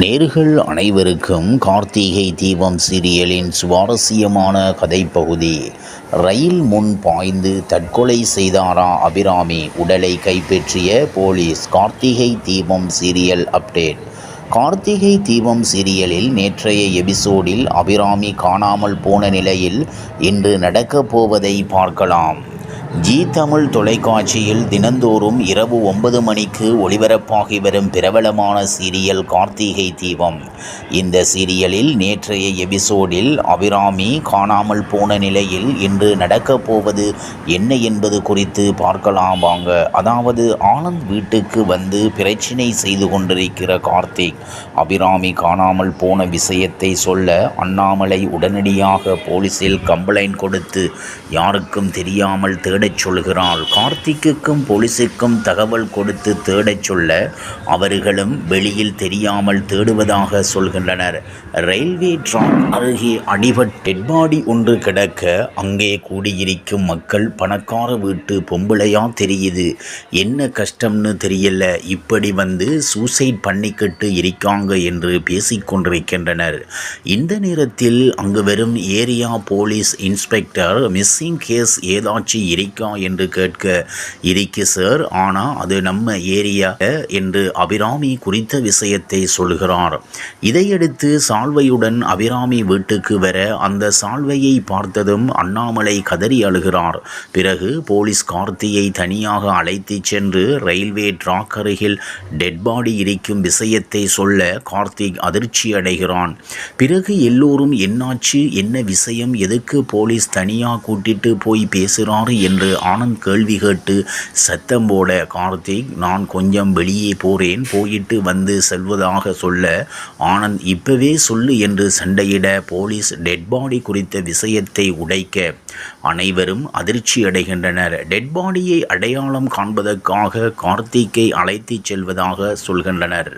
நேர்கள் அனைவருக்கும் கார்த்திகை தீபம் சீரியலின் சுவாரஸ்யமான கதைப்பகுதி. ரயில் முன் பாய்ந்து தற்கொலை செய்தாரா அபிராமி, உடலை கைப்பற்றிய police. Karthigai Deepam serial update. Karthigai Deepam சீரியலில் நேற்றைய எபிசோடில் அபிராமி காணாமல் போன நிலையில் இன்று நடக்கப் போவதை பார்க்கலாம். ஜி தமிழ் தொலைக்காட்சியில் தினந்தோறும் இரவு 9 மணிக்கு ஒளிபரப்பாகி வரும் பிரபலமான சீரியல் கார்த்திகை தீபம். இந்த சீரியலில் நேற்றைய எபிசோடில் அபிராமி காணாமல் போன நிலையில் இன்று நடக்கப் போவது என்ன என்பது குறித்து பார்க்கலாம் வாங்க. அதாவது ஆனந்த் வீட்டுக்கு வந்து பிரச்சினை செய்து கொண்டிருக்கிற கார்த்திக் அபிராமி காணாமல் போன விஷயத்தை சொல்ல அண்ணாமலை உடனடியாக போலீஸில் கம்ப்ளைண்ட் கொடுத்து யாருக்கும் தெரியாமல் தேடச் சொல்கிறாள். கார்த்திக்குக்கும் போலீஸுக்கும் தகவல் கொடுத்து தேடச் சொல்ல அவர்களும் வெளியில் தெரியாமல் தேடுவதாக சொல்கின்றனர். ரயில்வே ட்ராக் அருகே அடிபட்ட டெட்பாடி ஒன்று கிடக்க அங்கே கூடியிருக்கும் மக்கள் பணக்கார வீட்டு பொம்பளையா தெரியுது, என்ன கஷ்டம்னு தெரியல, இப்படி வந்து சூசைட் பண்ணிக்கிட்டு இருக்காங்க என்று பேசிக்கொண்டிருக்கின்றனர். இந்த நேரத்தில் அங்கு வரும் area police inspector missing case ஏதாச்சும் இருக்கா என்று கேட்க, இருக்கு சார், ஆனால் அது நம்ம ஏரியா என்று அபிராமி குறித்த விஷயத்தை சொல்கிறார். இதையடுத்து சால்வையுடன் அபிராமி வீட்டுக்கு வர அந்த சால்வையை பார்த்ததும் அண்ணாமலை கதறி அழுகிறார். பிறகு போலீஸ் கார்த்தியை தனியாக அழைத்து சென்று ரயில்வே ட்ராக் அருகில் டெட்பாடி இருக்கும் விஷயத்தை சொல்ல கார்த்திக் அதிர்ச்சி அடைகிறான். பிறகு எல்லோரும் என்னாச்சு, என்ன விஷயம், எதுக்கு போலீஸ் தனியாக கூட்டிட்டு போய் பேசுகிறாரு என்று ஆனந்த் கேள்வி கேட்டு சத்தம் போட கார்த்திக், நான் கொஞ்சம் வெளியே போறேன், போயிட்டு வந்து செல்வதாக சொல்ல ஆனந்த் இப்பவே சொல்லு என்று சண்டையிட போலீஸ் டெட்பாடி குறித்த விஷயத்தை உடைக்க அனைவரும் அதிர்ச்சி அடைகின்றனர். டெட்பாடியை அடையாளம் காண்பதற்காக கார்த்திக்கை அழைத்து செல்வதாக சொல்கின்றனர்.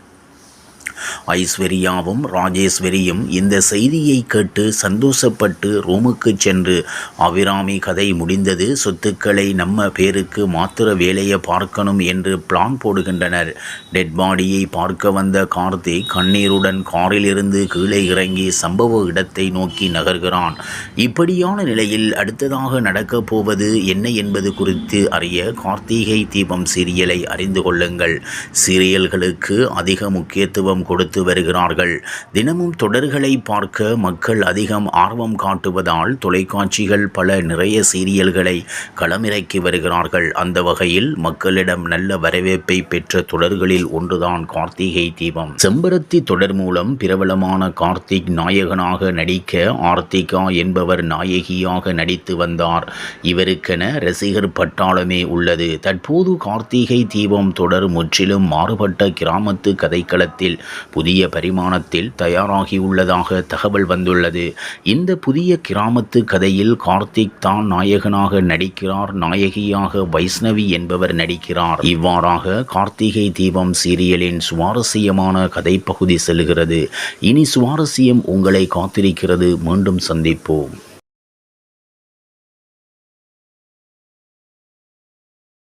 ஐஸ்வர்யாவும் ராஜேஸ்வரியும் இந்த செய்தியை கேட்டு சந்தோஷப்பட்டு ரூமுக்கு சென்று அபிராமி கதை முடிந்தது, சொத்துக்களை நம்ம பேருக்கு மாத்திர வேலையை பார்க்கணும் என்று பிளான் போடுகின்றனர். டெட் பாடியை பார்க்க வந்த கார்த்திக் கண்ணீருடன் காரிலிருந்து கீழே இறங்கி சம்பவ இடத்தை நோக்கி நகர்கிறான். இப்படியான நிலையில் அடுத்ததாக நடக்கப் போவது என்ன என்பது குறித்து அறிய கார்த்திகை தீபம் சீரியலை அறிந்து கொள்ளுங்கள். சீரியல்களுக்கு அதிக முக்கியத்துவம் கொடுத்து வருகிறார்கள். தினமும் தொடர்களை பார்க்க மக்கள் அதிகம் ஆர்வம் காட்டுவதால் தொலைக்காட்சிகள் பல நிறைய சீரியல்களை களமிறக்கி வருகிறார்கள். அந்த வகையில் மக்களிடம் நல்ல வரவேற்பை பெற்ற தொடர்களில் ஒன்றுதான் கார்த்திகை தீபம். செம்பருத்தி தொடர் மூலம் பிரபலமான கார்த்திக் நாயகனாக நடிக்க ஆர்த்திகா என்பவர் நாயகியாக நடித்து வந்தார். இவருக்கென ரசிகர் பட்டாளமே உள்ளது. தற்போது கார்த்திகை தீபம் தொடர் முற்றிலும் மாறுபட்ட கிராமத்து கதைக்களத்தில் புதிய பரிமாணத்தில் தயாராகியுள்ளதாக தகவல் வந்துள்ளது. இந்த புதிய கிராமத்து கதையில் கார்த்திக் தான் நாயகனாக நடிக்கிறார், நாயகியாக வைஷ்ணவி என்பவர் நடிக்கிறார். இவ்வாறாக கார்த்திகை தீபம் சீரியலின் சுவாரஸ்யமான கதைப்பகுதி செல்கிறது. இனி சுவாரஸ்யம் உங்களை காத்திருக்கிறது. மீண்டும் சந்திப்போம்.